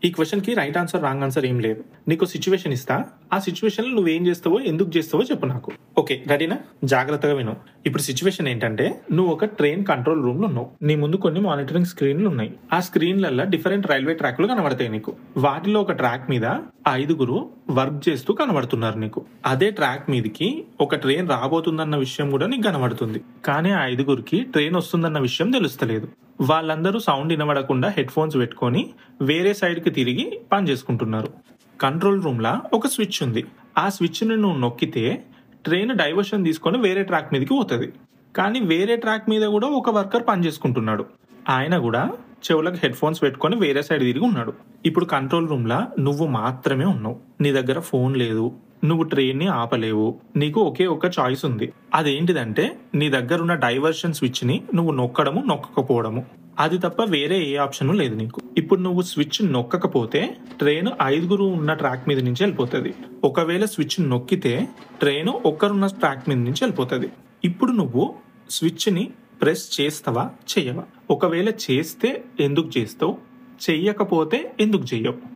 ఈ క్వశ్చన్ కి right answer wrong answer ఏం లేదు. నీకు సిచ్యువేషన్ ఇస్తా, ఆ సిచ్యువేషన్ లో నువ్వేం చేస్తావో ఎందుకు చేస్తావో చెప్పు నాకు. ఓకే, రెడీనా? జాగ్రత్తగా విను. ఇప్పుడు సిచ్యువేషన్ ఏంటంటే, నువ్వు ఒక ట్రైన్ కంట్రోల్ రూమ్ లో ఉన్నావు. నీ ముందు కొన్ని మానిటరింగ్ స్క్రీన్లు ఉన్నాయి. ఆ స్క్రీన్లలో డిఫరెంట్ రైల్వే ట్రాక్లు కనబడతాయి నీకు. వాటిలో ఒక ట్రాక్ మీద 5 వర్క్ చేస్తూ కనబడుతున్నారు నీకు. అదే ట్రాక్ మీదకి ఒక ట్రైన్ రాబోతుందన్న విషయం కూడా నీకు కనబడుతుంది. కానీ ఆ 5కి ట్రైన్ వస్తుందన్న విషయం తెలుస్తలేదు. వాళ్ళందరూ సౌండ్ వినబడకుండా హెడ్ ఫోన్స్ పెట్టుకొని వేరే సైడ్ కి తిరిగి పని చేసుకుంటున్నారు. కంట్రోల్ రూమ్ లా ఒక స్విచ్ ఉంది. ఆ స్విచ్ ని నువ్వు నొక్కితే ట్రైన్ డైవర్షన్ తీసుకొని వేరే ట్రాక్ మీదకి పోతుంది. కానీ వేరే ట్రాక్ మీద కూడా ఒక వర్కర్ పని చేసుకుంటున్నాడు. ఆయన కూడా చెవులకు హెడ్ ఫోన్స్ పెట్టుకొని వేరే సైడ్ తిరిగి ఉన్నాడు. ఇప్పుడు కంట్రోల్ రూమ్ లా నువ్వు మాత్రమే ఉన్నావు. నీ దగ్గర ఫోన్ లేదు, నువ్వు ట్రైన్ ని ఆపలేవు. నీకు ఒకే ఒక చాయిస్ ఉంది. అదేంటిదంటే, నీ దగ్గర ఉన్న డైవర్షన్ స్విచ్ ని నువ్వు నొక్కడము నొక్కకపోవడము. అది తప్ప వేరే ఏ ఆప్షన్ లేదు నీకు. ఇప్పుడు నువ్వు స్విచ్ నొక్కకపోతే ట్రైన్ 5 ఉన్న ట్రాక్ మీద నుంచి వెళ్ళిపోతుంది. ఒకవేళ స్విచ్ నొక్కితే ట్రైన్ ఒక్కరున్న ట్రాక్ మీద నుంచి వెళ్ళిపోతుంది. ఇప్పుడు నువ్వు స్విచ్ ని ప్రెస్ చేస్తావా చెయ్యవా? ఒకవేళ చేస్తే ఎందుకు చేస్తావు, చెయ్యకపోతే ఎందుకు చెయ్యవు?